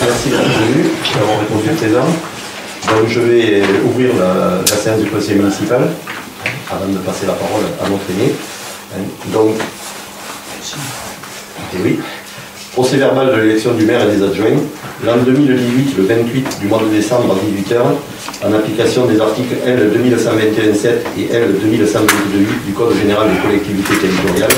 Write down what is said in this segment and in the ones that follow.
Merci d'être venu, d'avoir répondu présent. Donc je vais ouvrir la séance du conseil municipal avant de passer la parole à notre aîné. Donc, et oui, procès verbal de l'élection du maire et des adjoints. L'an 2018, le 28 du mois de décembre à 18h, en application des articles L 2121-7 et L 2122-8 du Code général des collectivités territoriales,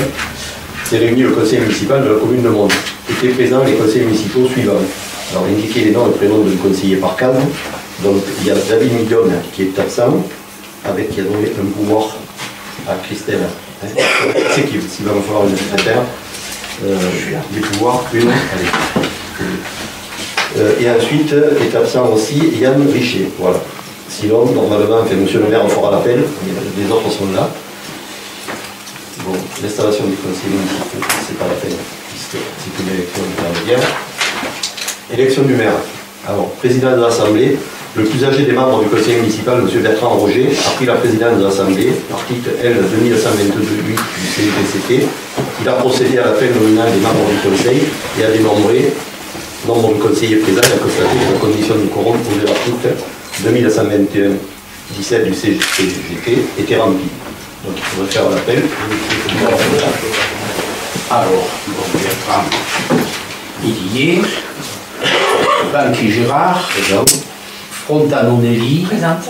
s'est réuni le conseil municipal de la commune de Mende. Étaient présents les conseillers municipaux suivants. Alors, indiquez les noms et prénoms de conseiller par cadre. Donc, il y a David Midion qui est absent, qui a donné un pouvoir à Christelle. C'est qu'il va me falloir une secrétaire. Des pouvoirs, une. Allez. Et ensuite est absent aussi Yann Richer. Voilà. Sinon, normalement, monsieur le maire fera l'appel, les autres sont là. Bon, l'installation du conseil municipal, c'est pas la peine, puisque c'est une élection intermédiaire. Élection du maire. Alors, président de l'Assemblée, le plus âgé des membres du conseil municipal, M. Bertrand Roger, a pris la présidence de l'Assemblée, article L 2122-8 du CEPCT. Il a procédé à l'appel nominal des membres du conseil et a dénombré nombre de conseillers présents et a constaté que la condition de quorum posée à l'article 2121-17 du CGT était remplie. Donc il faudrait faire l'appel. Alors, Bertrand Didier, Banqui Gérard, présent. Frontano Nelly, présente.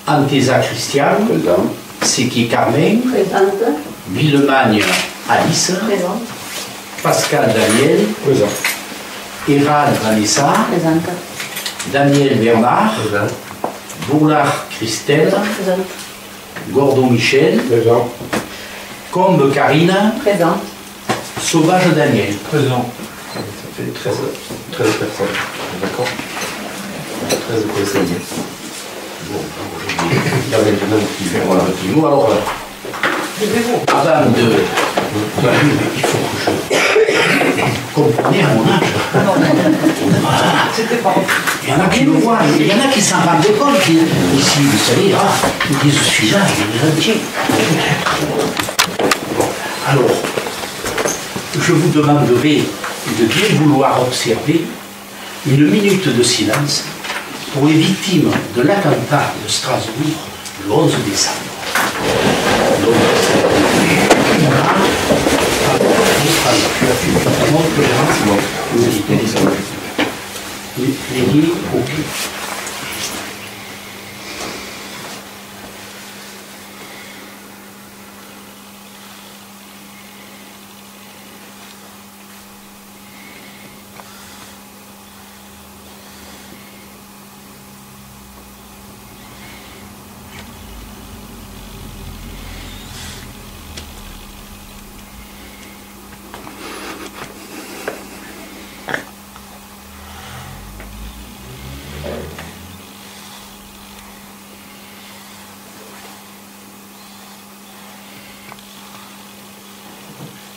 Antesa Christian, présent. Seki Carmen, présente. Villemagne Alice, présente. Pascal Daniel, présent. Hérald Vanessa, présente. Daniel Bernard, présent. Boulard Christelle, présente. Gordon Michel, présent. Combe Karina, présent. Sauvage Daniel, présent. Ça fait 13 personnes. D'accord. 13 conseillers. Bon, aujourd'hui, il y a maintenant qui fait un petit mot. Alors, avant de. Il faut que je. Comprenez à mon âge. C'était pas. Il y en a qui me voient, il y en a qui s'en rendent compte, qui ici, vous savez, ils disent je suis là, je suis Bon, alors, je vous demanderai de bien vouloir observer une minute de silence pour les victimes de l'attentat de Strasbourg le 11 décembre. Donc,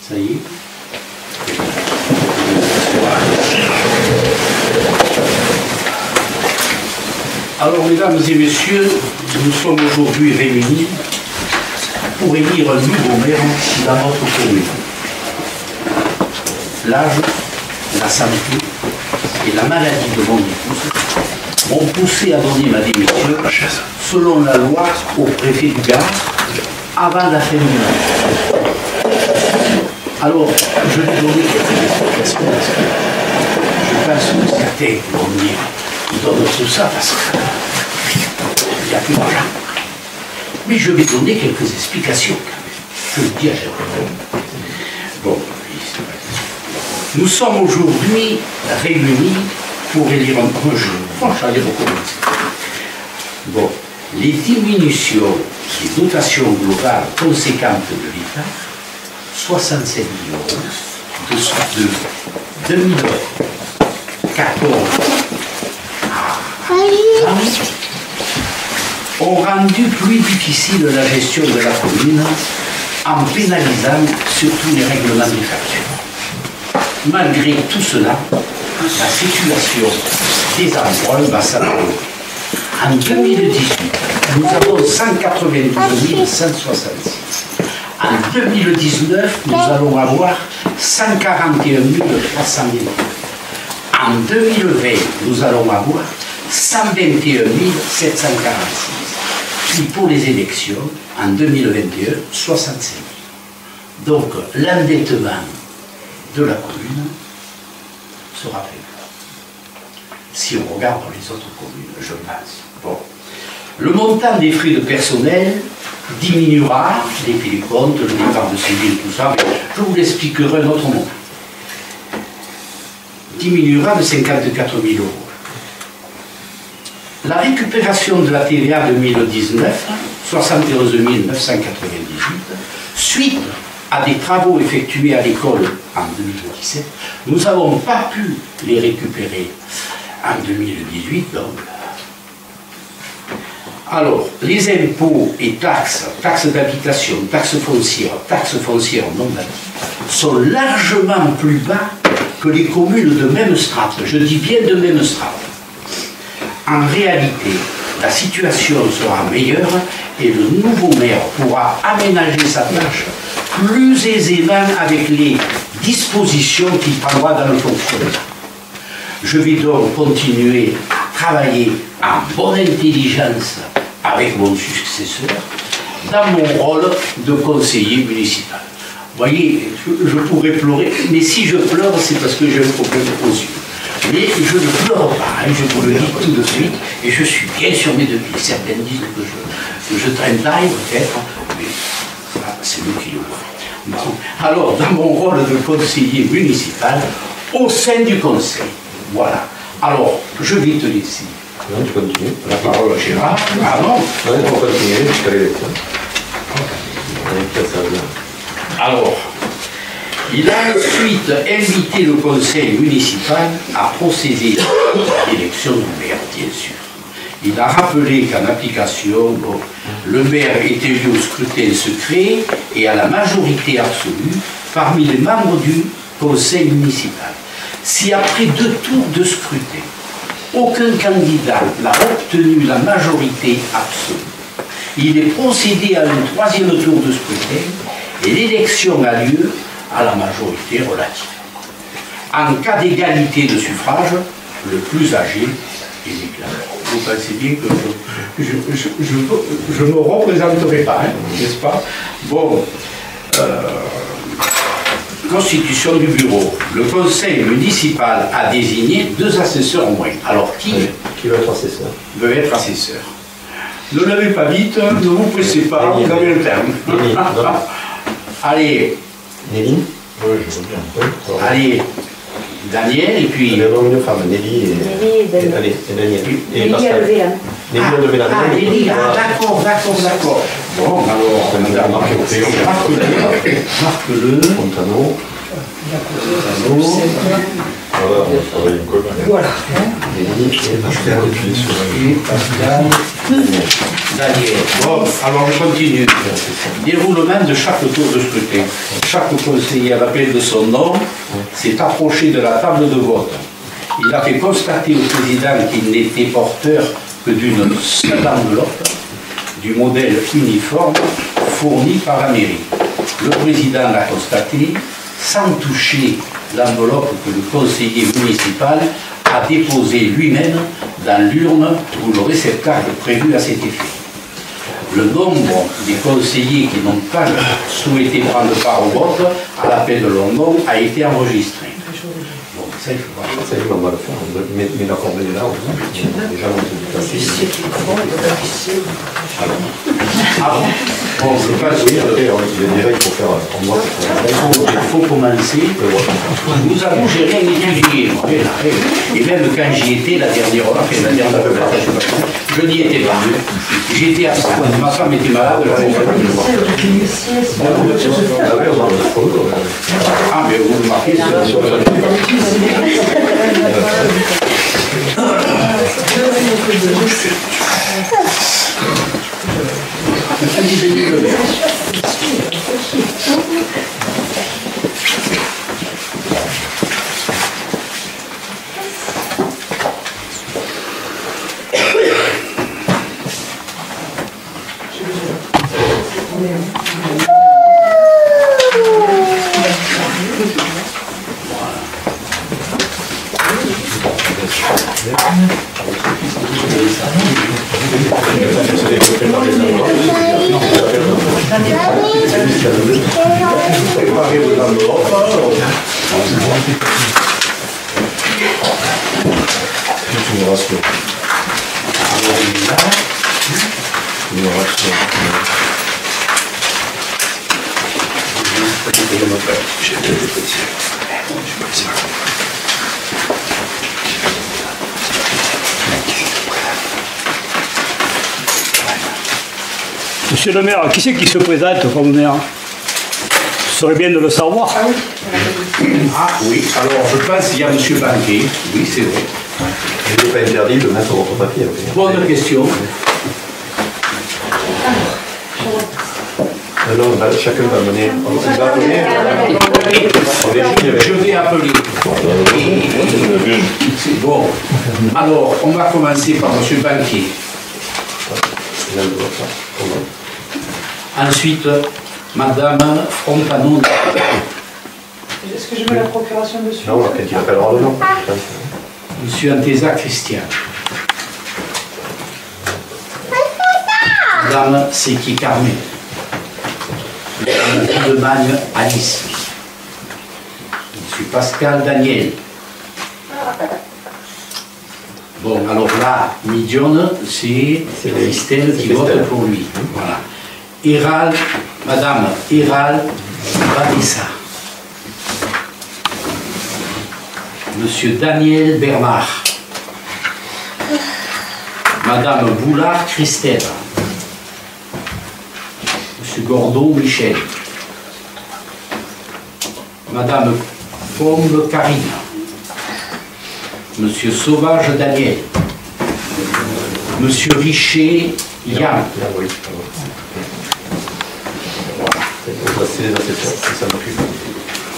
ça y est. Alors, mesdames et messieurs, nous sommes aujourd'hui réunis pour élire un nouveau maire dans notre commune. L'âge, la santé et la maladie de mon épouse m'ont poussé à donner ma démission selon la loi au préfet du Gard avant la fin du mois. Alors, je vais donner quelques explications parce que je pense que certains vont dire qu'ils donnent tout ça parce qu'il n'y a plus d'argent. Mais je vais donner quelques explications quand même. Je le dis à chaque fois. Bon, nous sommes aujourd'hui réunis pour élire un projet. Franchement, il recommencer. Bon, les diminutions des dotations globales conséquentes de l'État, 67 millions de 2014 à 2020, ont rendu plus difficile la gestion de la commune en pénalisant surtout les règlements des factures. Malgré tout cela, la situation des emprunts va s'améliorer. En 2018, nous avons 192 166. En 2019, nous allons avoir 141 300. En En 2020, nous allons avoir 121 746. Puis pour les élections, en 2021, 65 000. Donc l'endettement de la commune sera prévu. Si on regarde dans les autres communes, je pense. Bon. Le montant des frais de personnel diminuera, les télécomptes, le départ de civil, tout ça, mais je vous l'expliquerai un autre moment. Diminuera de 54 000 euros. La récupération de la TVA 2019, 71 998, suite à des travaux effectués à l'école en 2017, nous n'avons pas pu les récupérer en 2018, donc. Alors, les impôts et taxes, taxes d'habitation, taxes foncières non bâties, sont largement plus bas que les communes de même strate. Je dis bien de même strate. En réalité, la situation sera meilleure et le nouveau maire pourra aménager sa tâche plus aisément avec les dispositions qu'il prendra dans le fonctionnement. Je vais donc continuer à travailler en bonne intelligence avec mon successeur dans mon rôle de conseiller municipal. Vous voyez, je pourrais pleurer, mais si je pleure, c'est parce que j'ai un problème aux yeux. Mais je ne pleure pas, hein, je vous le dis tout de suite, et je suis bien sur mes deux pieds. Certains disent que je traîne taille, peut-être, mais ça, c'est nous qui le voyons. Bon. Alors, dans mon rôle de conseiller municipal, au sein du conseil, voilà. Alors, je vais te laisser. Non, tu continues. La parole à Gérard. Ah non? Oui, on va continuer jusqu'à l'élection. Alors, il a ensuite invité le conseil municipal à procéder à l'élection du maire, bien sûr. Il a rappelé qu'en application, bon, le maire est élu au scrutin secret et à la majorité absolue parmi les membres du conseil municipal. Si après 2 tours de scrutin, aucun candidat n'a obtenu la majorité absolue, il est procédé à un 3e tour de scrutin et l'élection a lieu à la majorité relative. En cas d'égalité de suffrage, le plus âgé est déclaré. Vous pensez bien que je ne me représenterai pas, hein, n'est-ce pas? Bon, constitution du bureau. Le conseil municipal a désigné 2 assesseurs au moins. Alors, qui veut être assesseur? Veut être assesseur. Ne l'avez pas vite, ne vous pressez pas, vous avez le terme. Allez. Nelly? Oui, je veux bien. Allez, Daniel, et puis... Il y a une femme, Nelly et Daniel. Nelly a levé la main. Nelly a levé la main. Ah, Nelly, d'accord. Bon, alors, marque-le. Fontano. Voilà. Nelly Et Pascal. Daniel. Bon, alors je continue. Déroulement de chaque tour de scrutin. Chaque conseiller à l'appel de son nom s'est approché de la table de vote. Il a fait constater au président qu'il n'était porteur que d'une seule enveloppe du modèle uniforme fourni par la mairie. Le président l'a constaté sans toucher l'enveloppe que le conseiller municipal a déposée lui-même dans l'urne ou le réceptacle prévu à cet effet. Le nombre des conseillers qui n'ont pas souhaité prendre part au vote à l'appel de leur nom a été enregistré. Bon, ça, il faut voir. Ça, on va le faire. Mais la coordonnée là, déjà, on se dit Ah bon? Bon, je pense que déjà, il faut faire en mois. il faut commencer. Nous avons, j'ai rien étudié, moi, et même quand j'y étais la dernière fois, je n'y étais pas. J'étais à ça. Ma femme était malade. Ah, mais vous le marquez sur Monsieur le maire, qui c'est qui se présente comme maire? Ce serait bien de le savoir. Ah oui, alors je pense qu'il y a M. Banquet, oui c'est vrai. Il n'est pas interdit de mettre votre papier. Bonne question. Non, chacun va mener. Il va appeler. Je vais appeler. Bon, alors on va commencer par M. Banquet. Ensuite, Madame Frontanon. Est-ce que je mets la procuration dessus? Non, peut-être qu'il appellera le nom. Monsieur Anteza Christian. Madame Seki Carmen. Madame Lemagne Alice. Monsieur Pascal Daniel. Bon, alors là, Midione, c'est Christelle qui vote pour lui. Voilà. Madame Héral Vanessa. Monsieur Daniel Bernard. Madame Boulard Christelle. Monsieur Gordon Michel. Madame Combe Karina. Monsieur Sauvage Daniel. Monsieur Richer Yann.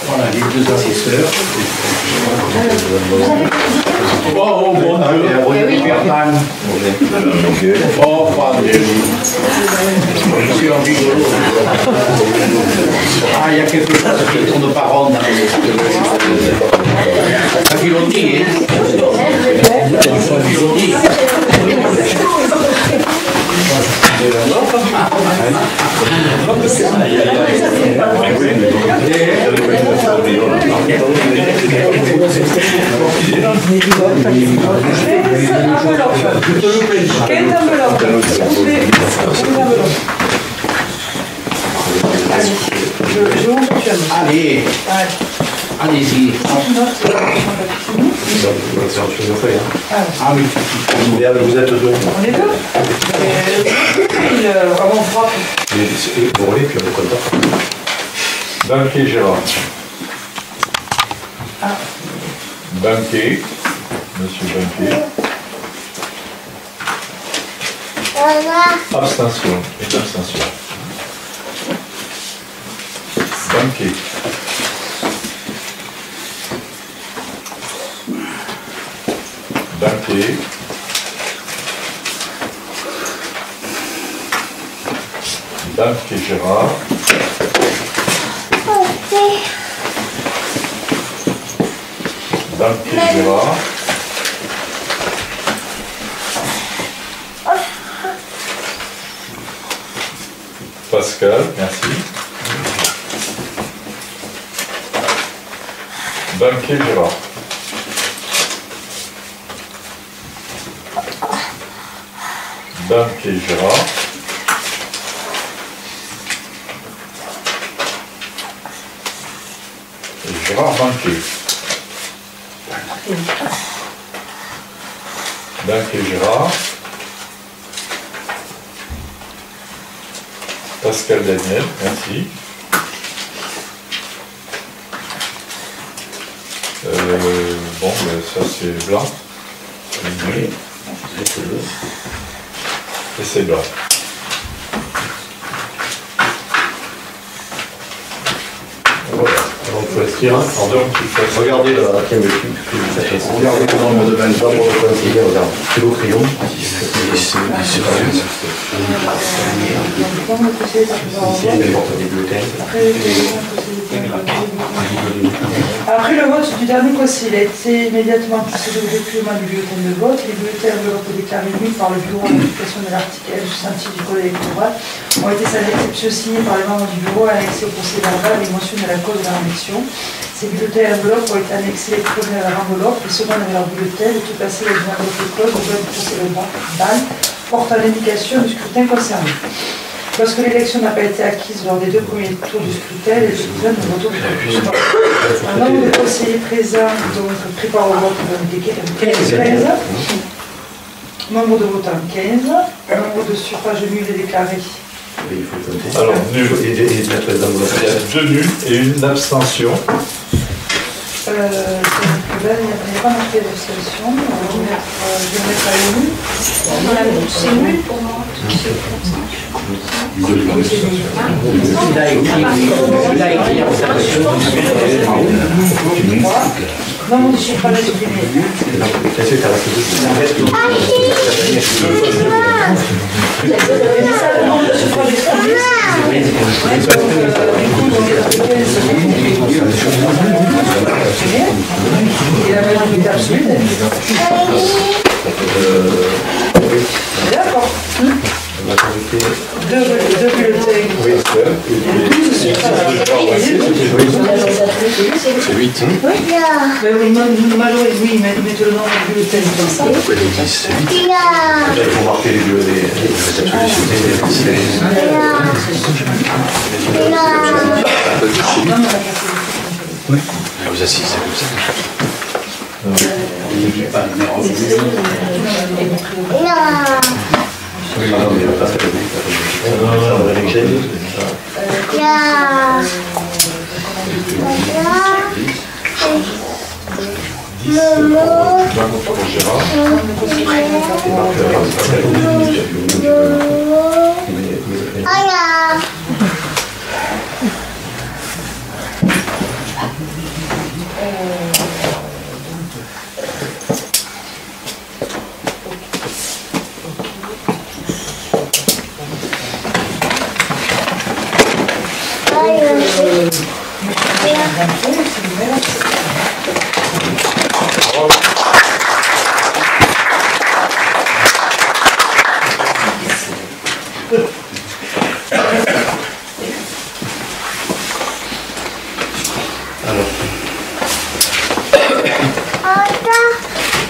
Voilà, les deux assesseurs. Oh mon Dieu, Bertrand. Oh, pardon. Monsieur rigolo. Ah, il y a quelque chose qui tourne pas rond dans les... Ça qui l'ont dit, hein? Ça qui l'ont dit. Allez, allez-y. Ah oui. Vous êtes deux. On est deux. Avant froid. Vous roulez, puis on est content. Banquet Gérard. Banquet. Monsieur Banquet. Abstention. Une abstention. Banquet. Banquet. Banquet Gérard. Banquet Gérard. Pascal, merci. Banquet Gérard. Banquet Gérard. Et Gérard Banquet. Banquet Gérard. Pascal Daniel, merci. Bon, ben, ça c'est blanc. Et c'est blanc. Voilà. Donc il faut inscrire. Regardez la thématique. Regardez le nombre de conseillers. Regarde. C'est l'eau crayon. Ici, il porte des bulletins. Après le vote du dernier conseil, il a été immédiatement procédé au déploiement du bulletin de vote. Les bulletins enveloppes déclarés nuls par le bureau en application de l'article L66 du code électoral ont été sans exception signés par les membres du bureau annexés au procès verbal et mentionné la cause de l'élection. Ces bulletins enveloppes ont été annexés les premiers à leur enveloppe, les secondes à leur bulletin et tout placés dans une enveloppe close au bas du procès verbal portant l'indication du scrutin concerné. Lorsque l'élection n'a pas été acquise lors des 2 premiers tours du scrutin, les citoyens ne votent plus. Un nombre de conseillers présents, donc pris par le vote, indiqué 15. Nombre de votants 15. Nombre de suffrages nuls et déclarés. Alors, nul. Il y a 2 nuls et une abstention. Là, il n'y a pas marqué d'abstention. Je vais mettre à nul. C'est nul pour moi. Il a écrit abstention. Nombre de suffrages exprimés. Et la majorité absolue. D'accord. Deux bulletins. Oui, c'est 8. Majorité, oui, mais mettez le nom du bulletin comme ça. Il faut marquer les Vous assisez comme ça.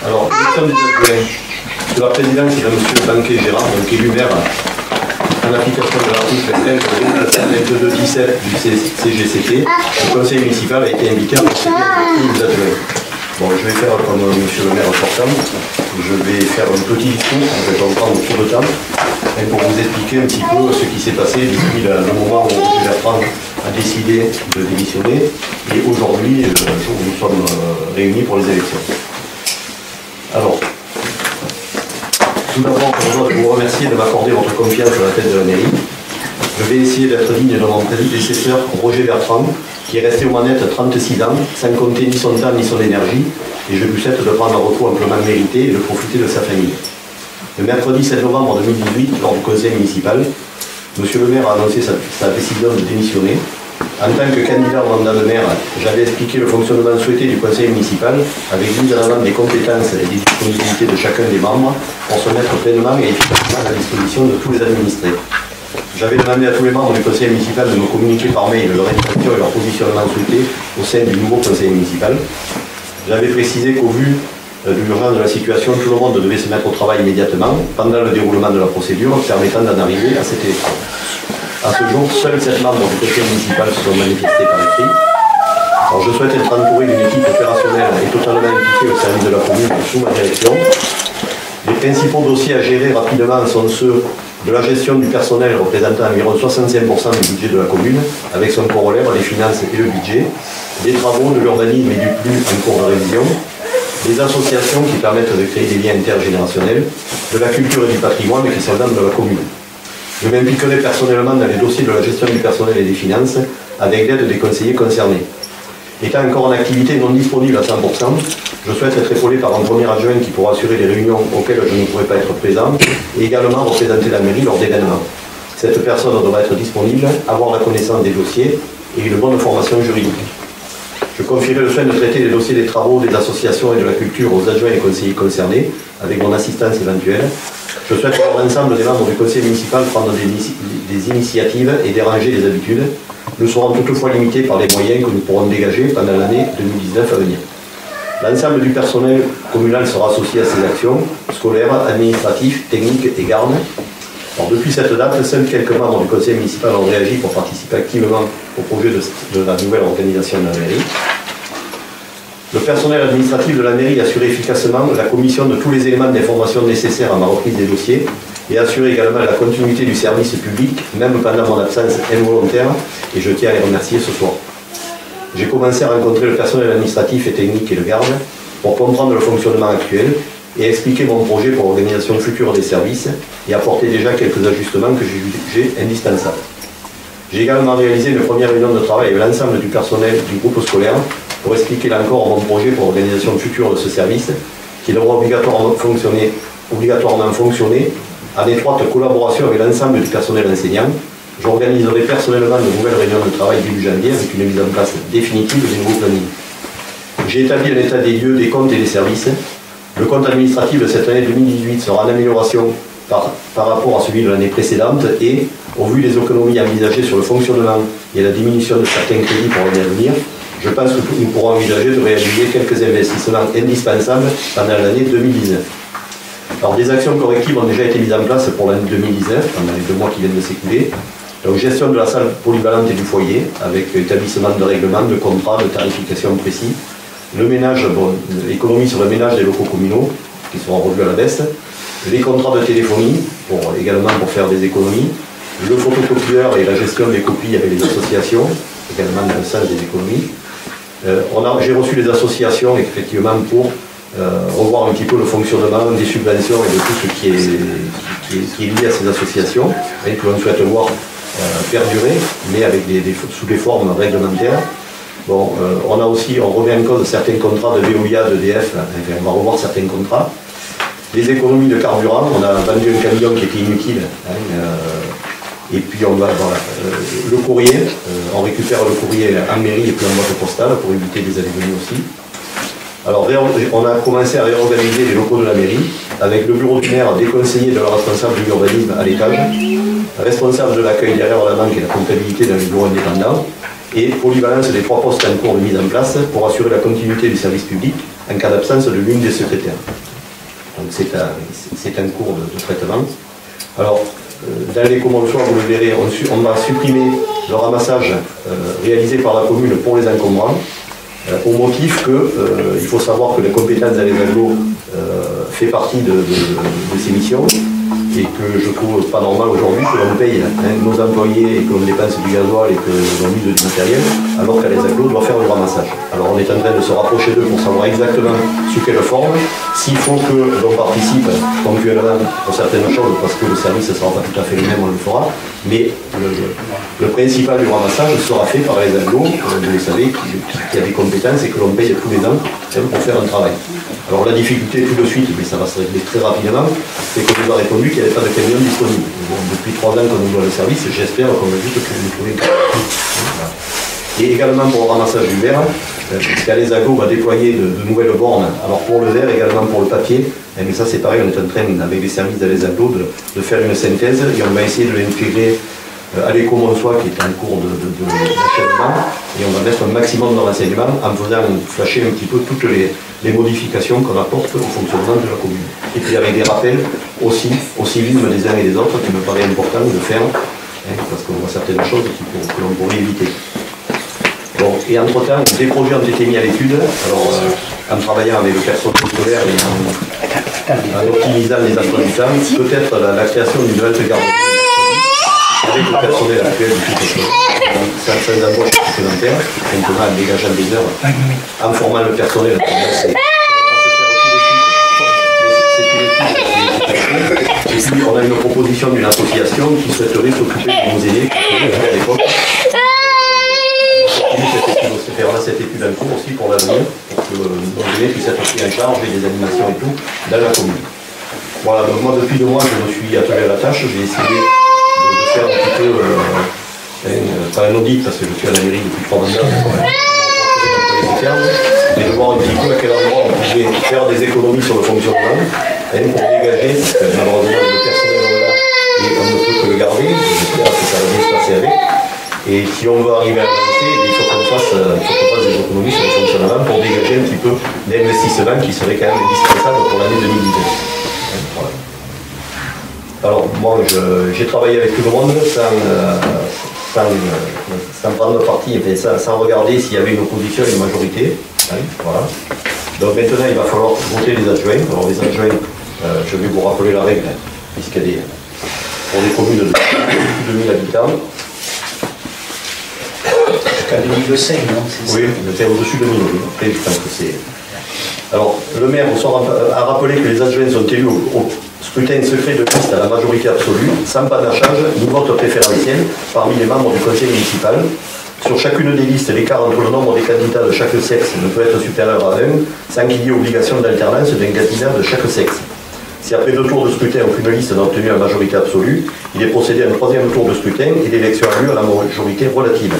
Alors, nous sommes de la présidence de M. Banquet Gérard, donc élu maire en application de l'article 2217 du CGCT. Le conseil municipal a été invité à procéder à des adjoints. Bon, je vais faire comme M. le maire sortant. Je vais faire un petit discours, en fait, on va prendre tout le temps, pour vous expliquer un petit peu ce qui s'est passé depuis le moment où M. Bertrand a décidé de démissionner et aujourd'hui, le jour où nous sommes réunis pour les élections. Alors, tout d'abord, je voudrais vous remercier de m'accorder votre confiance à la tête de la mairie. Je vais essayer d'être digne de mon prédécesseur Roger Bertrand, qui est resté aux manettes 36 ans, sans compter ni son temps ni son énergie, et je lui souhaite de prendre un repos amplement mérité et de profiter de sa famille. Le mercredi 7 novembre 2018, lors du conseil municipal, M. le maire a annoncé sa décision de démissionner. En tant que candidat au mandat de maire, j'avais expliqué le fonctionnement souhaité du conseil municipal avec mise en avant des compétences et des disponibilités de chacun des membres pour se mettre pleinement et efficacement à la disposition de tous les administrés. J'avais demandé à tous les membres du conseil municipal de me communiquer par mail leur intention et leur positionnement souhaité au sein du nouveau conseil municipal. J'avais précisé qu'au vu de l'urgence de la situation, tout le monde devait se mettre au travail immédiatement pendant le déroulement de la procédure permettant d'en arriver à cette élection. À ce jour, seuls 7 membres du conseil municipal se sont manifestés par écrit. Alors, je souhaite être entouré d'une équipe opérationnelle et totalement impliquée au service de la commune sous ma direction. Les principaux dossiers à gérer rapidement sont ceux de la gestion du personnel représentant environ 65% du budget de la commune, avec son corollaire, les finances et le budget, des travaux de l'urbanisme et du PLU en cours de révision, des associations qui permettent de créer des liens intergénérationnels, de la culture et du patrimoine qui sont l'âme de la commune. Je m'impliquerai personnellement dans les dossiers de la gestion du personnel et des finances, avec l'aide des conseillers concernés. Étant encore en activité non disponible à 100%, je souhaite être épaulé par un premier adjoint qui pourra assurer les réunions auxquelles je ne pourrai pas être présent et également représenter la mairie lors d'événements. Cette personne devra être disponible, avoir la connaissance des dossiers et une bonne formation juridique. Je confierai le soin de traiter les dossiers des travaux, des associations et de la culture aux adjoints et conseillers concernés, avec mon assistance éventuelle. Je souhaite voir l'ensemble des membres du conseil municipal prendre des initiatives et déranger les habitudes. Nous serons toutefois limités par les moyens que nous pourrons dégager pendant l'année 2019 à venir. L'ensemble du personnel communal sera associé à ces actions, scolaires, administratifs, techniques et gardes. Alors, depuis cette date, seuls quelques membres du conseil municipal ont réagi pour participer activement au projet de la nouvelle organisation de la mairie. Le personnel administratif de la mairie assure efficacement la commission de tous les éléments d'information nécessaires à ma reprise des dossiers et assure également la continuité du service public, même pendant mon absence involontaire, et je tiens à les remercier ce soir. J'ai commencé à rencontrer le personnel administratif et technique et le garde pour comprendre le fonctionnement actuel et expliquer mon projet pour l'organisation future des services et apporter déjà quelques ajustements que j'ai jugés indispensables. J'ai également réalisé une première réunion de travail avec l'ensemble du personnel du groupe scolaire pour expliquer là encore mon projet pour l'organisation future de ce service qui devra obligatoirement fonctionner en étroite collaboration avec l'ensemble du personnel enseignant. J'organiserai personnellement de nouvelles réunions de travail début janvier avec une mise en place définitive des nouveaux plannings. J'ai établi un état des lieux, des comptes et des services. Le compte administratif de cette année 2018 sera en amélioration par rapport à celui de l'année précédente et, au vu des économies envisagées sur le fonctionnement et la diminution de certains crédits pour l'année à venir, je pense que nous pourrons envisager de réaliser quelques investissements indispensables pendant l'année 2019. Alors, des actions correctives ont déjà été mises en place pour l'année 2019, pendant les 2 mois qui viennent de s'écouler. Donc, gestion de la salle polyvalente et du foyer, avec établissement de règlement, de contrat, de tarification précis. Le ménage, économie sur le ménage des locaux communaux, qui seront revus à la baisse. Les contrats de téléphonie, également pour faire des économies. Le photocopieur et la gestion des copies avec les associations, également dans le sens des économies. J'ai reçu les associations, effectivement, pour revoir un petit peu le fonctionnement des subventions et de tout ce qui est lié à ces associations, et que l'on souhaite voir perdurer, mais avec sous des formes réglementaires. Bon, on remet en cause certains contrats de Veolia, d'EDF, on va revoir certains contrats. Les économies de carburant, on a vendu un camion qui était inutile, et puis on va le courrier, on récupère le courrier en mairie et puis en boîte postale pour éviter des allées-venues aussi. Alors on a commencé à réorganiser les locaux de la mairie avec le bureau du maire déconseillé de la responsable de l'urbanisme à l'étage, responsable de l'accueil derrière la banque et la comptabilité dans les bureaux indépendants, et polyvalence des 3 postes en cours de mise en place pour assurer la continuité du service public en cas d'absence de l'une des secrétaires. Donc c'est un cours de traitement. Alors, dans les communs le soir, vous le verrez, on va supprimer le ramassage réalisé par la commune pour les encombrants, au motif qu'il faut savoir que la compétence dans les agglos fait partie de ces missions, et que je trouve pas normal aujourd'hui que l'on paye nos employés et que l'on dépense du gasoil et que l'on use du matériel, alors qu'à les agglos doit faire du ramassage. Alors on est en train de se rapprocher d'eux pour savoir exactement sous quelle forme, s'il faut que l'on participe ponctuellement pour certaines choses, parce que le service ne sera pas tout à fait le même, on le fera, mais le principal du ramassage sera fait par les agglos, vous savez, qui a des compétences et que l'on paye tous les ans pour faire un travail. Alors la difficulté tout de suite, mais ça va se régler très rapidement, c'est qu'on nous a répondu qu'il n'y avait pas de camion disponible. Donc, depuis 3 ans qu'on nous doit le service, j'espère qu'on va vite nous trouver. Voilà. Et également pour le ramassage du verre, puisqu'à les agglos va déployer de nouvelles bornes. Alors pour le verre, également pour le papier, mais ça c'est pareil, on est en train avec les services de les agglos de faire une synthèse et on va essayer de l'intégrer à l'éco-Monsois qui est en cours d'achèvement, et on va mettre un maximum de renseignements en faisant flasher un petit peu toutes les modifications qu'on apporte au fonctionnement de la commune. Et puis avec des rappels aussi au civisme des uns et des autres qui me paraît important de faire, parce qu'on voit certaines choses que l'on pourrait éviter. Bon, et entre-temps, des projets ont été mis à l'étude, alors en travaillant avec le personnel scolaire et en optimisant les emplois du temps, peut-être la création d'une nouvelle garderie avec le personnel actuel du tout sans embauche supplémentaire, maintenant en dégageant des heures, en formant le personnel. Et puis on a une proposition d'une association qui souhaiterait s'occuper de nos aînés, à l'époque. On a cette étude en cours aussi pour l'avenir, pour que nos aînés puissent être pris en charge et des animations et tout dans la commune. Voilà, donc moi depuis 2 mois je me suis attelé à la tâche, j'ai essayé de faire un petit peu, pas un audit parce que je suis à la mairie depuis 3 mandats, les fermes, et de voir un petit peu à quel endroit on pouvait faire des économies sur le fonctionnement, pour dégager, parce que malheureusement le personnel est là et on ne peut que le garder, j'espère que ça va bien se passer avec. Et si on veut arriver à avancer, il faut qu'on fasse des économies sur le fonctionnement pour dégager un petit peu d'investissement qui serait quand même indispensable pour l'année 2019. Voilà. Alors moi j'ai travaillé avec tout le monde sans prendre parti, sans regarder s'il y avait une opposition et une majorité. Voilà. Donc maintenant il va falloir voter les adjoints. Alors les adjoints, je vais vous rappeler la règle, puisqu'elle est pour les communes de 2000 habitants. Jusqu'à 2005, non? Oui, c'est au-dessus de 2000. Après, je pense que c'est. Alors, le maire a rappelé que les adjoints sont élus au scrutin secret de liste à la majorité absolue, sans panachage ni vote préférentiel parmi les membres du conseil municipal. Sur chacune des listes, l'écart entre le nombre des candidats de chaque sexe ne peut être supérieur à 1, sans qu'il y ait obligation d'alternance d'un candidat de chaque sexe. Si après 2 tours de scrutin, aucune liste n'a obtenu la majorité absolue, il est procédé à un 3e tour de scrutin et l'élection a lieu à la majorité relative.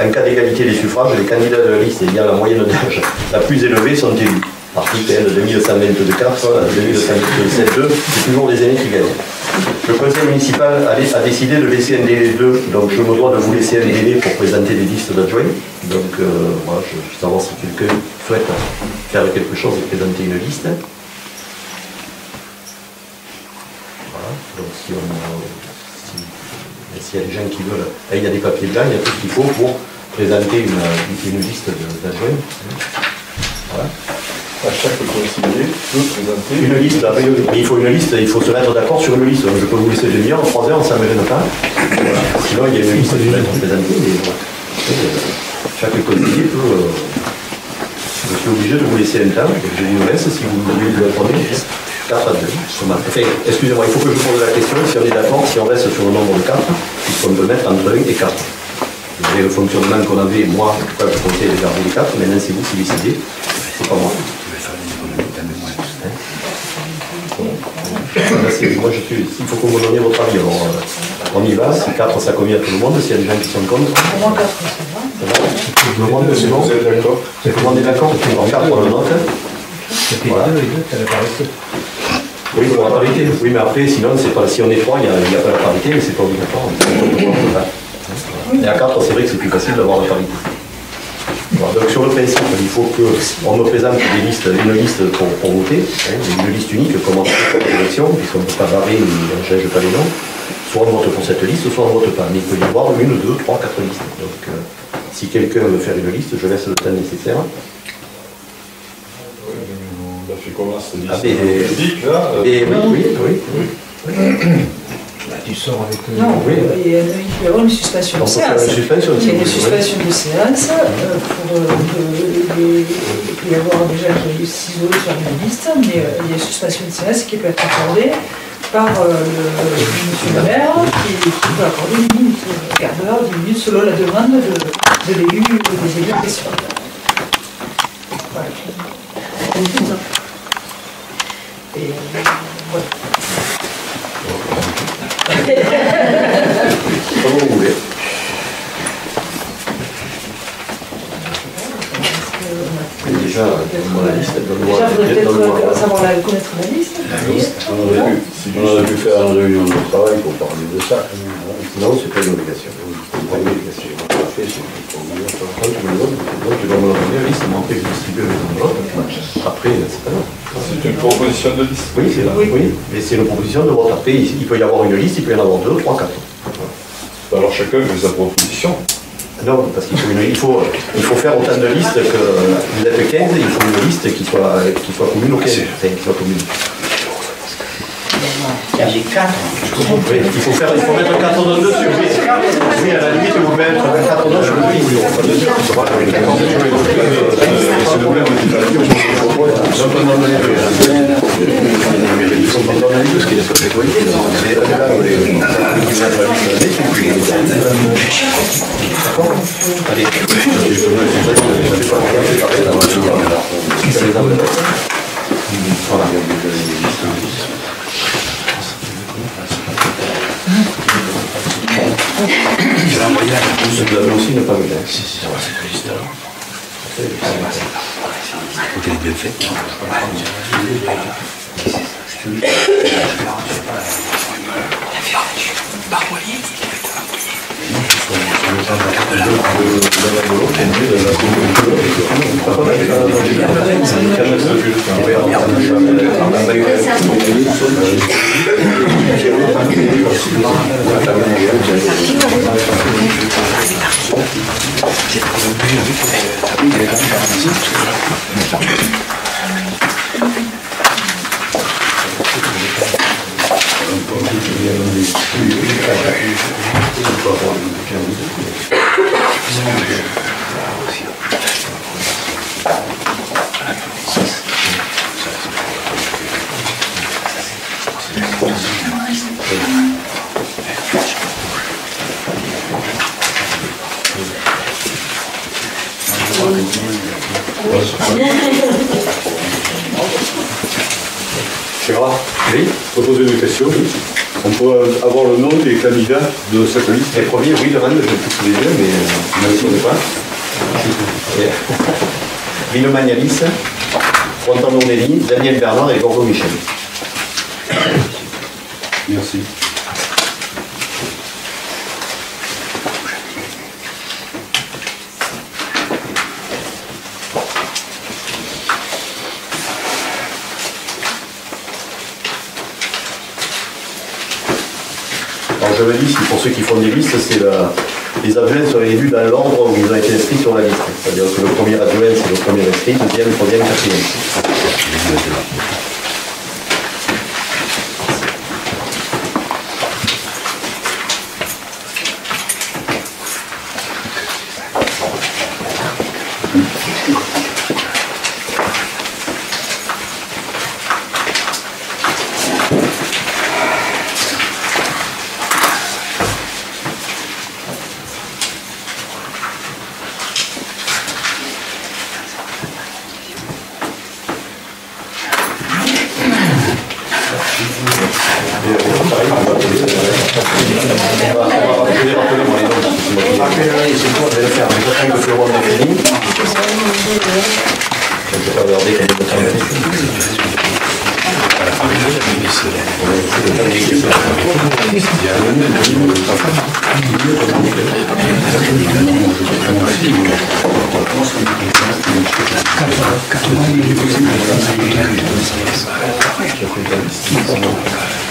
En cas d'égalité des suffrages, les candidats de la liste ayant la moyenne d'âge la plus élevée sont élus. Article L 2122-4, 2122-2, c'est toujours les aînés qui gagnent. Le conseil municipal a décidé de laisser un délai 2, donc je me dois de vous laisser un délai pour présenter des listes d'adjoints. Donc voilà, je veux savoir si quelqu'un souhaite faire quelque chose et présenter une liste. Voilà, donc s'il y a des gens qui veulent, là il y a des papiers blancs, il y a tout ce qu'il faut pour présenter une liste d'adjoints. Voilà. À chaque conseiller peut présenter une liste. Il faut une liste, il faut se mettre d'accord sur une liste. Donc, je peux vous laisser 2 heures, 3 heures, ça ne me gêne pas. Voilà. Sinon, il y a une liste qui va être présentée. Mais voilà. Chaque conseiller peut. Je suis obligé de vous laisser un temps. Je vous laisse si vous voulez le prenez. 4 à 2. Enfin, excusez-moi, il faut que je pose la question. Si on est d'accord, si on reste sur le nombre de 4, puisqu'on peut mettre entre 1 et 4. Vous avez le fonctionnement qu'on avait, moi, en tout cas, je conseille de garder les 4. Maintenant, c'est vous qui décidez. C'est pas moi. Moi, il faut que vous me donniez votre avis. Alors, on y va. Si 4, ça convient à tout le monde. S'il y a des gens qui sont contre. Pour moi, 4, ça va. Tout le monde, c'est bon. Vous êtes d'accord? Tout le monde est d'accord? On regarde pour le note. Voilà. Oui, pour la parité. Oui, mais après, sinon, c'est pas, si on est 3, il n'y a pas la parité, mais c'est pas obligatoire. Et à 4, c'est vrai que c'est plus facile d'avoir la parité. Voilà, donc sur le principe, il faut qu'on me présente une liste pour voter, une liste unique, comme on fait pour les élections, puisqu'on ne peut pas barrer, on ne change pas les noms. Soit on vote pour cette liste, soit on ne vote pas. Mais il peut y avoir 1, 2, 3, 4 listes. Donc si quelqu'un veut faire une liste, je laisse le temps nécessaire. On a fait comment cette liste juridique, là oui. Tu sors avec... Non, oui. il peut y avoir une suspension de séance. Il y a une suspension de séance il peut y avoir déjà s'isoler sur une liste, mais il y a une suspension de séance qui peut être accordée par monsieur le maire, qui peut accorder 10 minutes, un quart d'heure, 10 minutes, selon la demande de l'élu ou des élus en question. Voilà. Et voilà. Comme vous voulez. Déjà, donne-moi la liste. Déjà, vous devez peut-être savoir connaître la liste. On aurait pu faire une réunion de travail pour parler de ça. Non, c'est pas une obligation. C'est pas une obligation. Donc, tu dois me donner la liste, moi après je distribue les enveloppes. Après, c'est pas grave. C'est une proposition de liste. Oui, c'est là. Oui. Mais c'est une proposition de vote. Après, il peut y avoir une liste, il peut y en avoir 2, 3, 4. Alors chacun fait sa proposition. Non, parce qu'il faut, il faut faire autant de listes que vous êtes 15, il faut une liste qui soit commune au 15. Enfin, qui soit commune. Il y a les 4. Oui, il faut mettre 4 dans dessus. Oui, à la limite, vous mettez 4 dans sur le livre. Vous avez aussi ne pas me dire. Elle est bien faite. Gérard, Oui. proposer une question. On peut avoir le nom des candidats de cette liste. Les premiers, oui, demande, je vais tous les deux, mais ne le pas. Vino Magnalis, Frontano Nelly, Daniel Bernard et Gorgo Michel. Merci. Alors je le dis, pour ceux qui font des listes, c'est les adjoints seraient élus dans l'ordre où ils ont été inscrits sur la liste. C'est-à-dire que le premier adjoint, c'est le premier inscrit, deuxième, troisième, quatrième.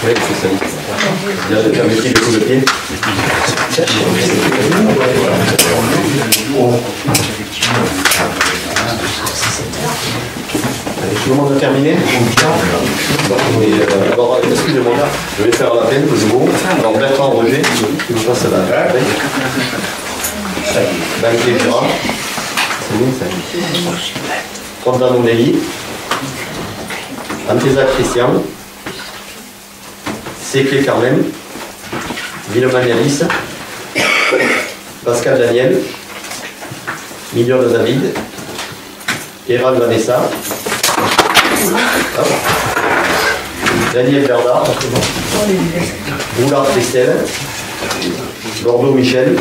Oui, c'est ça. Il y a le permis de coup de pied. Tout le monde a terminé? Alors, excusez-moi, je vais faire la peine de nouveau. Alors, Bertrand Roger, qui nous passe la peine. Banquier Gérard. C'est bon, ça. Frontano Nelly. Antesa Christian. Séclé Carmen. Villeman Yalis. Pascal Daniel. Million David. Eran Vanessa. Daniel Bernard. Boulard Christelle. Bordeaux Michel.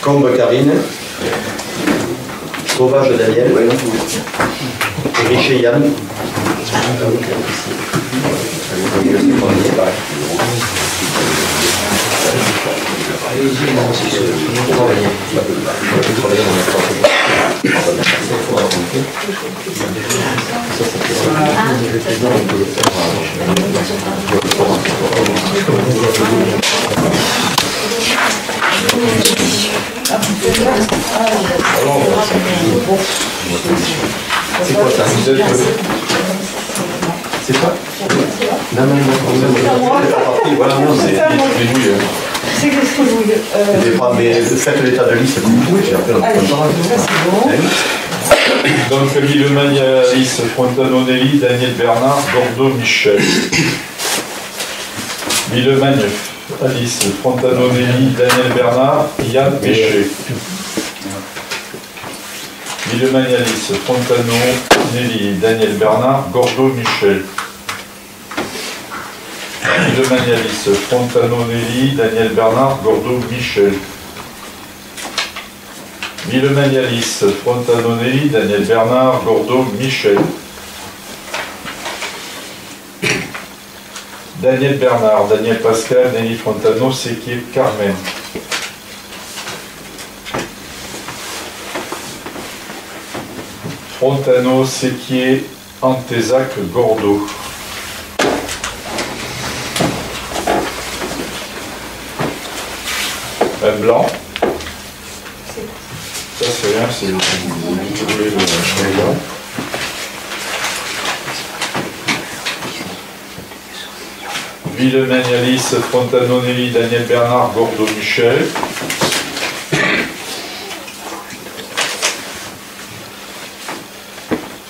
Combe Karine. Sauvage Daniel. Richer Yann. C'est quoi ça? C'est quoi? Non, voilà, non, c'est des douilles. C'est qu'est-ce que vous voulez Mais faites l'état de liste, vous pouvez, j'ai appelé ça c'est bon. Donc Villeman Yalis, Frontano Nelly, Daniel Bernard, Bordeaux Michel. Villeman Alice, Frontano Nelly, Daniel Bernard, Yann Péché. Villeman Yalis, Frontano Nelly, Daniel Bernard, Bordeaux Michel. Villeman Yalis, Frontano Nelly, Daniel Bernard, Bordeaux Michel. Villemagnalis, Frontanonelli, Daniel Bernard, Gordeau, Michel. Daniel Bernard, Daniel Pascal, Nelly Frontano, Séquier, Carmen. Frontano, Séquier, Antézac, Gordeau. Un blanc. Ça c'est rien, c'est le blanc. Villemagnalis, Frontanonelli, Daniel Bernard, Gordeau, Michel.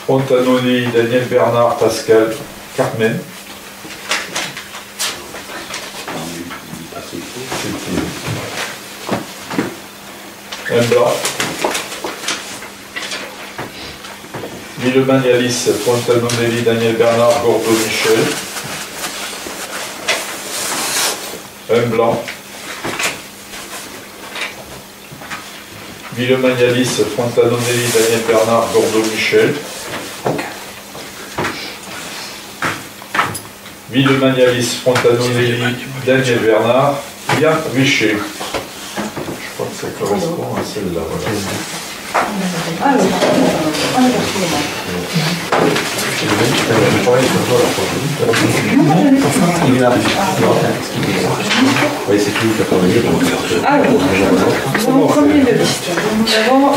Frontanonelli, Daniel Bernard, Pascal, Carmen. Un blanc. Villemagnalis, Frontanonelli, Daniel Bernard, Gordeau, Michel. Un blanc. Villemagnalis, Frontanonelli, Daniel Bernard, Gordeau, Michel. Villemagnalis, Frontanonelli, Daniel Bernard, Yann Richer. Je crois que ça correspond à celle-là. Oui, c'est tout, Alors, nous avons premier de liste. Nous avons...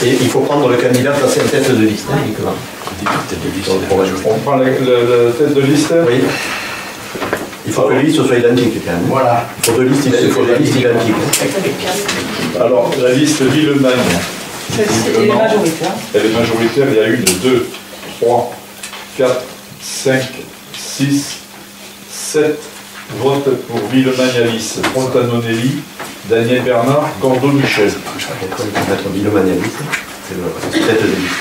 Et il faut prendre le candidat placé en tête de liste, uniquement. On prend la tête de liste. Oui. Il faut que les listes soient identiques quand même. Voilà. Il faut deux listes identiques. Alors, la liste Villemagne. Elle est majoritaire. Elle est majoritaire. Il y a 1, 2, 3, 4, 5, 6, 7 votes pour Villemagnalis, Frontanonelli, Daniel Bernard, Gordeau, Michel. On va mettre Villemagnalis, c'est la tête de liste.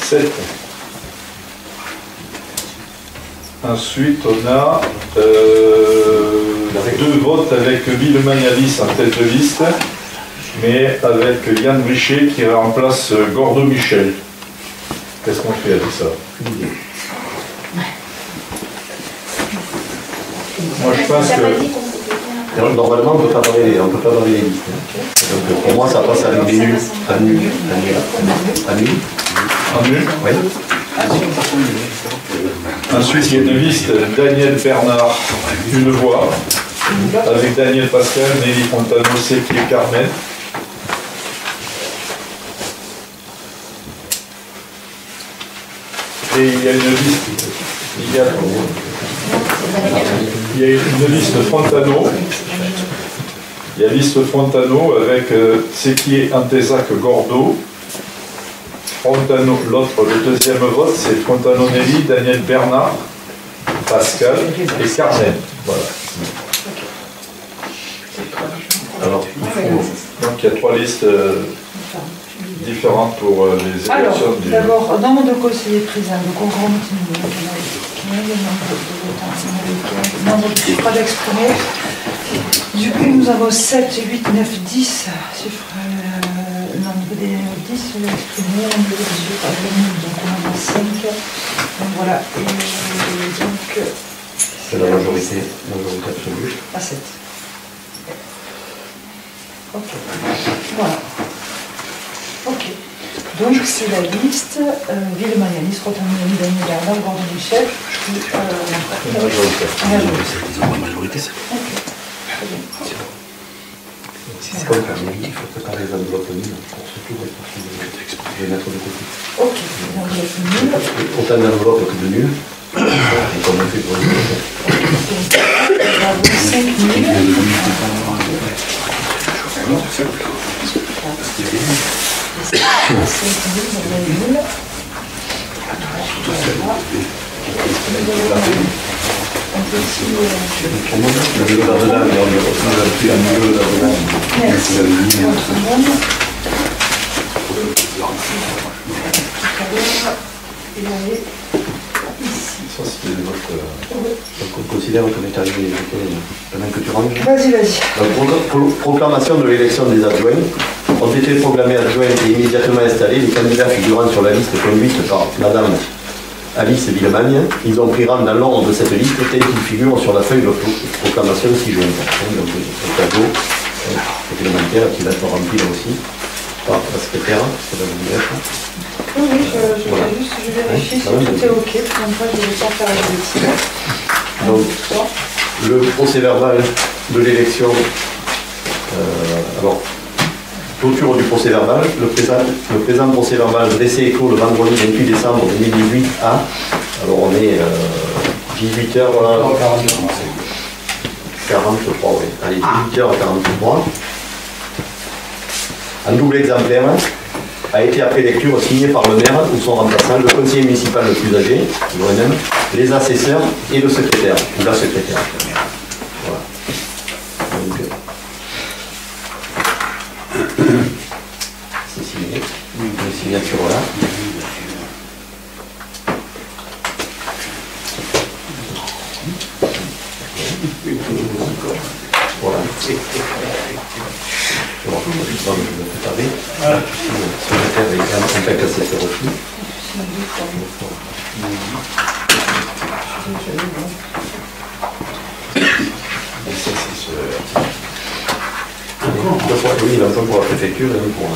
7. Ensuite, on a 2 votes avec Villemagnalis en tête de liste, mais avec Yann Richer qui remplace Gordeau Michel. Qu'est-ce qu'on fait avec ça? Moi, je pense que... Normalement, on ne peut pas donner les listes. Donc, pour moi, ça passe avec des nuls. Un nul. En nul? Oui. Ensuite, il y a une liste Daniel Bernard, une voix, avec Daniel Pascal, Nelly Frontano, Séquier, Carmen. Et il y a une liste, il y a une liste Frontano. Il y a liste Frontano avec Séquier, Antézac, Gordeau. Frontano, le deuxième vote, c'est Frontanonelli, Daniel Bernard, Pascal et Carmen. Voilà. Alors, donc il y a 3 listes différentes pour les élections. Alors, d'abord, nombre de conseillers présents, le concours nombre de suffrages exprimés. Du coup, nous avons 7, 8, 9, 10 nombre des 10 exprimés, nombre de suffrages venus, donc on en a 5. Donc voilà, et donc... C'est la majorité absolue. À 7. Ok, voilà. Ok. Donc c'est la liste Villemagnalis, Frontanonelli, Daniel Bernard, Gordeau, Michel. La majorité, c'est Ok, très bien. C'est comme il faut préparer les enveloppes nulles pour ce tour et pour ce tour. Je vais mettre de côté. Ok, donc il y a nul. Autant d'enveloppes que de nuls. Et comme on fait pour les autres. On va avoir 5 nuls. Ça, c'était les votes. Donc on considère qu'on est arrivé pendant que tu rentres. Vas-y, vas-y. Donc, proclamation de l'élection des adjoints. Ont été proclamés adjoints et immédiatement installés les candidats figurant sur la liste conduite par Madame Alice Villemagne. Ils ont pris rang dans l'ordre de cette liste tel qu'il figure sur la feuille de proclamation ci-jointe. Donc le tableau réglementaire qui va être rempli là aussi par la secrétaire. Oui, je vérifie si tout est OK. Comme ça, je vais pas faire la bêtise. Donc, le procès verbal de l'élection. Alors, clôture du procès verbal. Le présent procès verbal dressé et clos le vendredi 28 décembre 2018 à. Alors, on est 18h. 43, oui. Allez, 18h43. Un double exemplaire a été après lecture signé par le maire ou son remplaçant, le conseiller municipal le plus âgé, lui-même, les assesseurs et le secrétaire, ou la secrétaire. Voilà. Donc, c'est signé. Une signature là. Voilà. Je vais préparer. Le secrétaire est un peu cassé ses reflux. Oui, il a un peu pour la préfecture et un pour la...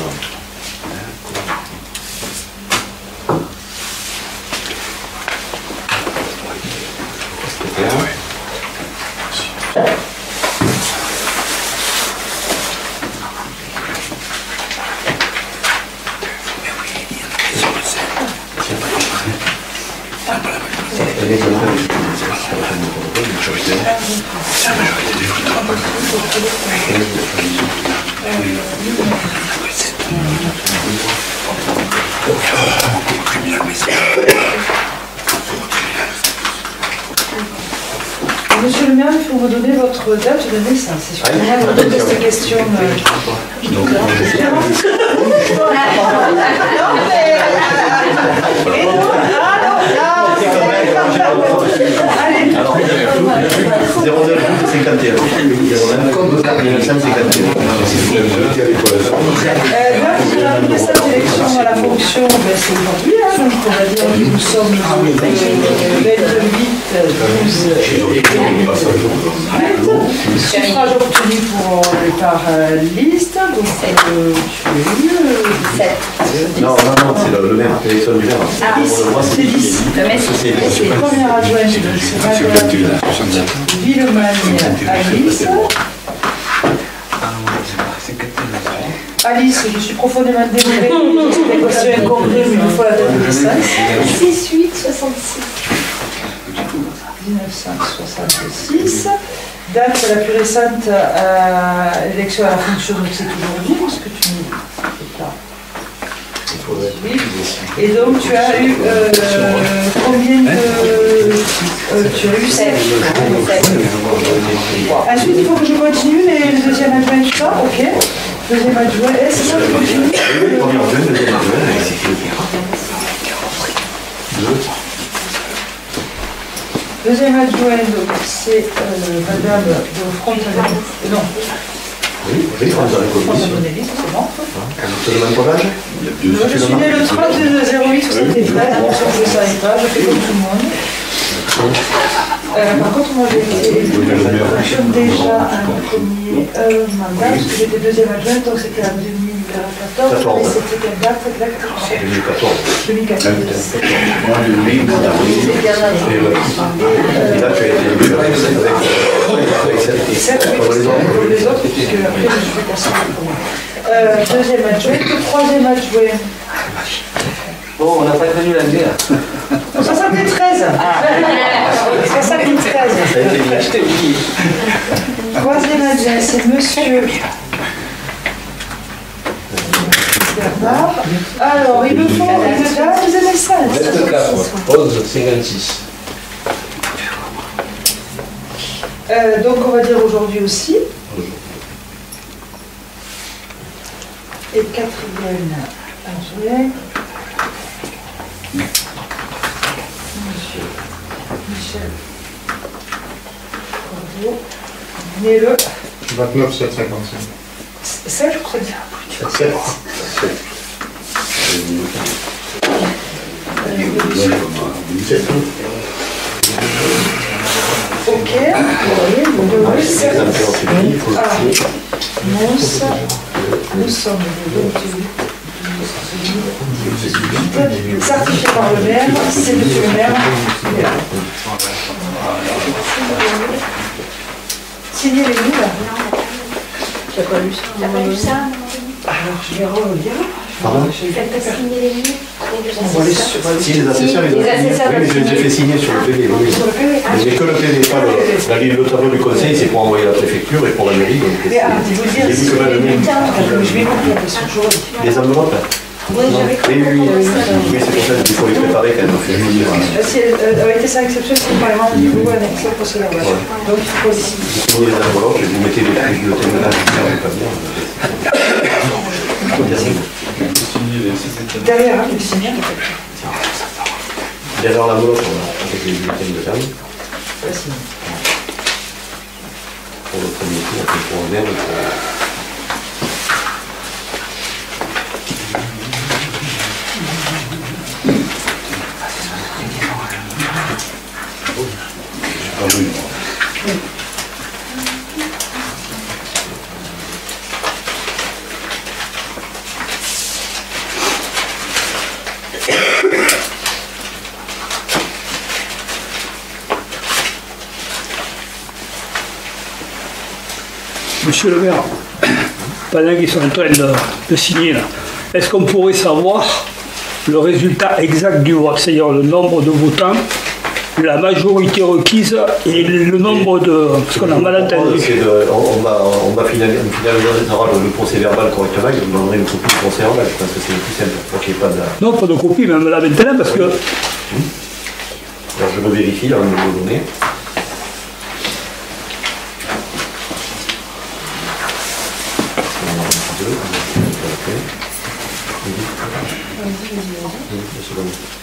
Monsieur le maire, il faut me donner votre date de naissance. Excusez-moi de vous poser cette question. Allez. 09 51. 1951. Date de la récente élection à la fonction, c'est aujourd'hui, donc on va dire que nous sommes le 28 12 suffrage obtenu par liste, donc tu as eu 7. Non, c'est le maire, l'élection du maire. Ah, c'est 10. C'est le premier adjoint de Villemagne Alice. Alice, je suis profondément désolée, les questions incongrues, mais il faut la date de naissance. 6-8-66. 1966. Date la plus récente élection à la fonction, donc c'est aujourd'hui, parce que tu me dis. Et donc tu as eu combien de... tu as eu 7. Ensuite il faut que je continue le deuxième adjoint, tout ça, ok. Deuxième adjoint, est-ce que je continue? Deuxième adjoint, donc c'est madame de Frontanelli. Non. Oui, Frontanelli, c'est bon. C'est le même collage? Je suis née le 30 08 73, alors je ne savais pas, je fais comme tout le monde. Par contre, moi j'ai fonctionne déjà un premier mandat, parce que j'étais deuxième adjointe, donc c'était en 2014, et c'était quelle date exactement? 2014. 2014. Moi, le maire, Et là, tu as été élu avec 7 les autres, puisque après je suis passée. Deuxième adjoint, troisième adjoint. bon, on n'a pas connu la guerre. 73. 73. Troisième adjoint, c'est monsieur Bernard. Alors, il me faut une date de naissance. 24, 11, 56. Donc, on va dire aujourd'hui aussi. Et quatrième adjoint. Monsieur Michel Cordeau, né le 29 755. 7, je crois dire. 7. Ok. Nous sommes le 28. Certifié par le maire, c'est monsieur le maire. Signer les nuls. Tu n'as pas lu ça? Tu n'as pas lu ça? Alors je vais relire. Pardon? Faites signer les nuls. Si, les assesseurs, ils ont signé. Oui, mais j'ai déjà fait signer sur le PV. Oui. J'ai que le PV, pas le tableau du conseil, c'est pour envoyer à la préfecture et pour la mairie. Donc, mais vous dire, j'ai vu que mal le mien. Je vais vous dire, parce que je Les enveloppes? Oui, oui, c'est pour ça qu'il faut les préparer quand même. Si elle a été sélectionnée, c'est par exemple au niveau annexe au procès verbal. Donc il faut aussi. Vous signez les enveloppes et vous mettez les bulletins de l'âge, pas bien. Derrière, hein, le signal. Derrière l'enveloppe, avec les bulletins de ferme. Pour le premier tour, pour le maire, Monsieur le maire, pendant qu'ils sont en train de signer là, est-ce qu'on pourrait savoir le résultat exact du vote, c'est-à-dire le nombre de votants, la majorité requise et le nombre de... Parce qu'on a mal entendu. On va finaliser le procès verbal correctement et vous donnerez une copie du procès verbal. Je pense que c'est le plus simple. Pour qu'il n'y ait pas de... Non, pas de copie, même là maintenant, parce que... Alors je me vérifie dans le niveau donné.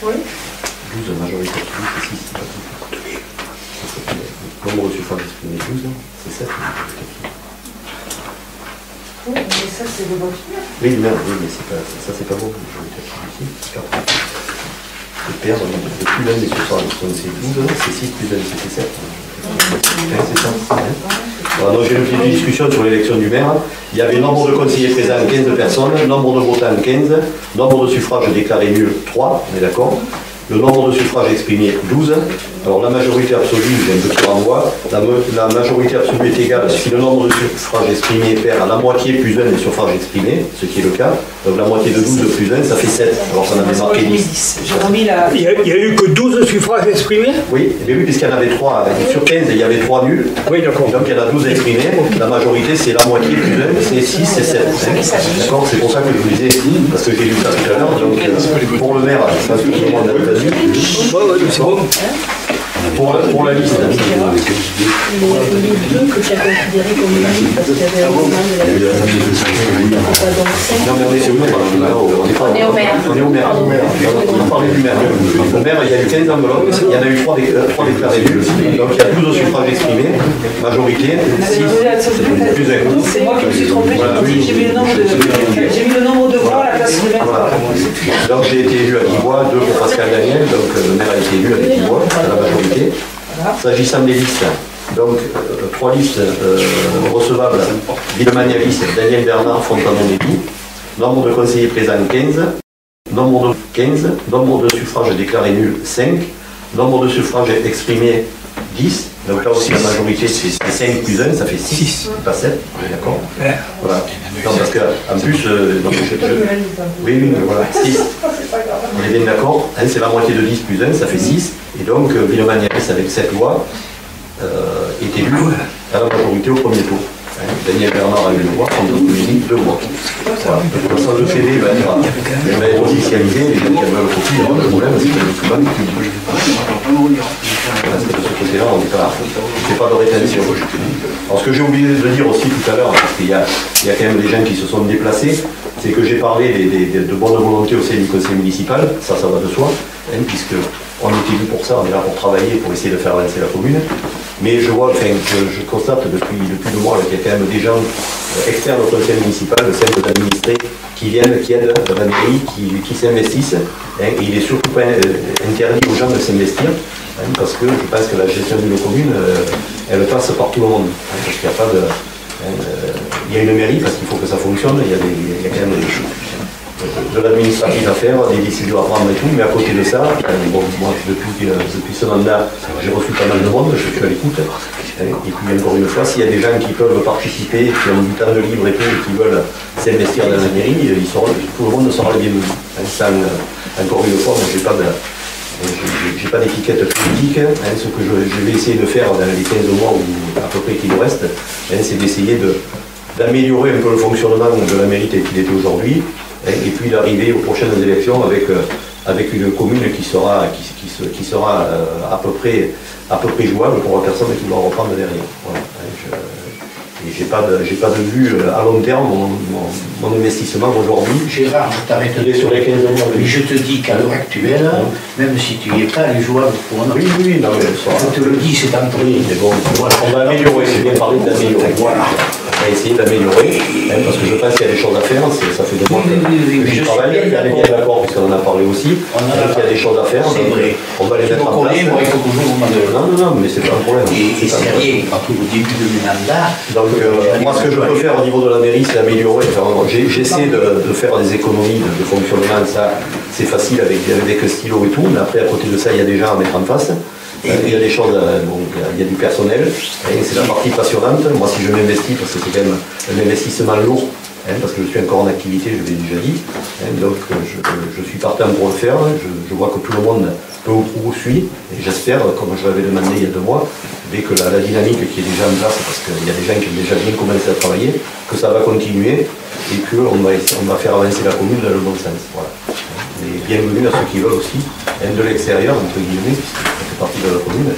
Oui. 12 majorité absolue, c'est 6. Nombre de suffrages exprimés 12, c'est 7. Oui, mais ça c'est le vote final. Oui, mais ça c'est pas bon. Majorité absolue ici, 4. C'est perdre, le plus d'un des suffrages, c'est 12, c'est 6 plus 1, c'est 7. C'est ça. Alors, donc j'ai une petite discussion sur l'élection du maire. Il y avait nombre de conseillers présents 15 personnes, nombre de votants 15, nombre de suffrages déclarés nuls 3, on est d'accord. Le nombre de suffrages exprimés 12. Alors la majorité absolue, j'ai un petit renvoi. La majorité absolue est égale si le nombre de suffrages exprimés perd à la moitié plus 1 des suffrages exprimés, ce qui est le cas. Donc la moitié de 12 plus 1, ça fait 7. Alors qu'on avait marqué 10. J'ai remis la... Il n'y a eu que 12 suffrages exprimés? Oui, mais oui, puisqu'il y en avait 3. Sur 15, il y avait 3 nuls. Oui, d'accord. Donc il y en a 12 exprimés. La majorité, c'est la moitié plus 1, c'est 6, c'est 7. D'accord, c'est pour ça que je vous disais, parce que j'ai lu ça tout à l'heure. Donc pour le maire, je pense que tout le monde a vu. C'est bon. Pour la liste. Les deux que tu as considérés comme nuls parce qu'il y avait un moment de la... Non mais on est où? On est au maire. On est au maire. On parlait du maire. Au maire, il y a eu 15 enveloppes, il y en a eu 3 déclarés nuls. Donc il y a 12 suffrages exprimés, majorité, 6, plus 1. C'est moi qui me suis trompé, j'ai mis le nombre de voix à la place du maire. Voilà. Donc j'ai été élu à 10 voix, 2 pour Pascal Daniel, donc le maire a été élu avec 10 voix, à la majorité. S'agissant des listes, donc 3 listes recevables, Villemagnalis, Daniel Bernard, Fontanon-Nelly, nombre de conseillers présents 15, nombre de suffrages déclarés nuls 5, nombre de suffrages exprimés 10, donc là aussi la majorité c'est 5 plus 1, ça fait 6, pas 7, d'accord. Voilà. Non, parce qu'en plus, oui, voilà, 6. On est bien d'accord, hein, c'est la moitié de 10 plus 1, ça fait 6, et donc Villemagnalis avec 7 voix est élu à la majorité au premier tour. Daniel Bernard a eu 1 voix, Fontanon-Nelly 2 voix. Voilà. De toute façon, le CD va être officialisé, les gens qui veulent le copie, le problème c'est que le souvent, parce que de ce côté-là, on ne fait pas de rétention. Alors ce que j'ai oublié de dire aussi tout à l'heure, parce qu'il y a quand même des gens qui se sont déplacés, c'est que j'ai parlé de bonne volonté au sein du conseil municipal, ça va de soi, puisqu'on est élu pour ça, on est là pour travailler, pour essayer de faire avancer la commune. Mais je vois, je constate depuis 2 mois qu'il y a quand même des gens externes au conseil municipal, de simples administrés, qui viennent, qui aident la mairie, qui s'investissent. Et il n'est surtout pas interdit aux gens de s'investir, parce que je pense que la gestion d'une commune, elle passe par tout le monde. Parce qu'il n'y a pas de... il y a une mairie parce qu'il faut que ça fonctionne, il y a quand même de l'administratif à faire, des décisions à prendre et tout, mais à côté de ça, bon, moi depuis ce mandat, j'ai reçu pas mal de monde, je suis à l'écoute, et puis encore une fois, s'il y a des gens qui peuvent participer, qui ont du temps de libre et tout, et qui veulent s'investir dans la mairie, tout le monde sera le bienvenu. Encore une fois, moi j'ai pas d'étiquette politique, ce que je vais essayer de faire dans les 15 mois ou à peu près qu'il nous reste, c'est d'essayer d'améliorer un peu le fonctionnement de la mairie telle qu'il était aujourd'hui, et puis d'arriver aux prochaines élections avec une commune qui sera à peu près jouable pour la personne qui doit reprendre derrière. Voilà. Et j'ai pas de vue à long terme, mon investissement aujourd'hui. Gérard, je t'arrête de sur les 15 mois. Mais je te dis qu'à l'heure actuelle, même si tu n'y es pas, elle est jouable pour un autre. Oui, non, mais je te le dis, c'est un peu. Mais bon, voilà, on va améliorer, j'ai bien parlé d'améliorer. Voilà. On va essayer d'améliorer, parce que je pense qu'il y a des choses à faire, ça fait 2 mois que je travaille, on est bien d'accord, puisqu'on en a parlé aussi, il y a des choses à faire, on va les mettre en place. Non, mais c'est pas un problème. Et c'est rien, quand au début de mes mandats. Donc, moi, ce que je peux faire au niveau de la mairie, c'est améliorer. J'essaie de faire des économies de fonctionnement, ça, c'est facile avec stylo et tout, mais après, à côté de ça, il y a des gens à mettre en face. Il y a des choses, il y a du personnel, c'est la partie passionnante. Moi, si je m'investis, parce que c'est quand même un investissement lourd, parce que je suis encore en activité, je l'ai déjà dit, donc je suis partant pour le faire. Je vois que tout le monde peu ou suit, et j'espère, comme je l'avais demandé il y a 2 mois, dès que la dynamique qui est déjà en place, parce qu'il y a des gens qui ont déjà bien commencé à travailler, que ça va continuer et qu'on va faire avancer la commune dans le bon sens. Voilà. Et bienvenue à ceux qui veulent aussi, de l'extérieur, entre guillemets, puisque ça fait partie de la commune,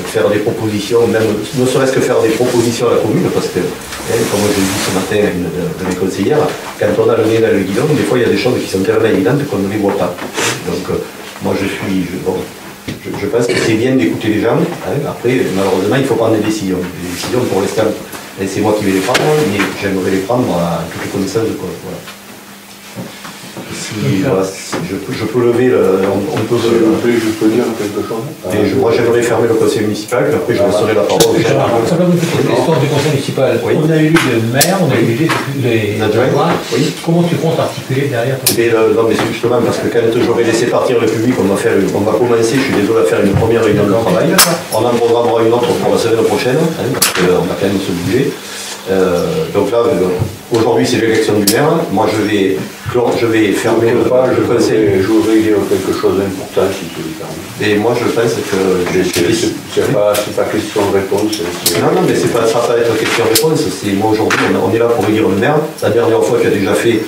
faire des propositions, même ne serait-ce que faire des propositions à la commune, parce que, comme je l'ai dit ce matin à une de mes conseillères, quand on a le nez dans le guidon, des fois il y a des choses qui sont tellement évidentes qu'on ne les voit pas. Donc, moi je pense que c'est bien d'écouter les gens. Après, malheureusement, il faut prendre des décisions. Les décisions, pour l'instant, c'est moi qui vais les prendre, mais j'aimerais les prendre à toutes les connaissances de cause. Voilà. Voilà, je peux lever on peut je peux dire quelque chose. Moi j'aimerais fermer le conseil municipal, puis après je laisserai la parole. Simplement une petite question du conseil municipal. Oui. On a élu le maire, on a élu les adjoints. Oui. Comment tu comptes articuler derrière Non, mais c'est justement parce que quand j'aurai laissé partir le public, on va commencer, je suis désolé, à faire une première réunion de travail. On en programmera une autre pour la semaine prochaine, parce qu'on va quand même se bouger. Donc là, aujourd'hui c'est l'élection du maire. Moi je vais fermer le conseil. Je voudrais dire quelque chose d'important si tu le permets. Et moi je pense que... C'est pas question-réponse. Non, mais ça va pas être question-réponse. Moi aujourd'hui, on est là pour élire le maire. La dernière fois, tu as déjà fait,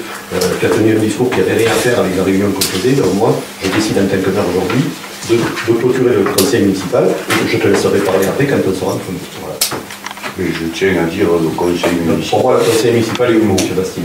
tu as tenu un discours qui n'avait rien à faire avec la réunion qu'on faisait. Donc moi, je décide en tant que maire aujourd'hui de clôturer le conseil municipal. Et je te laisserai parler après quand on sera entre nous. Voilà. Mais je tiens à dire le conseil municipal. Pour moi, le conseil municipal est où, M. Bastien?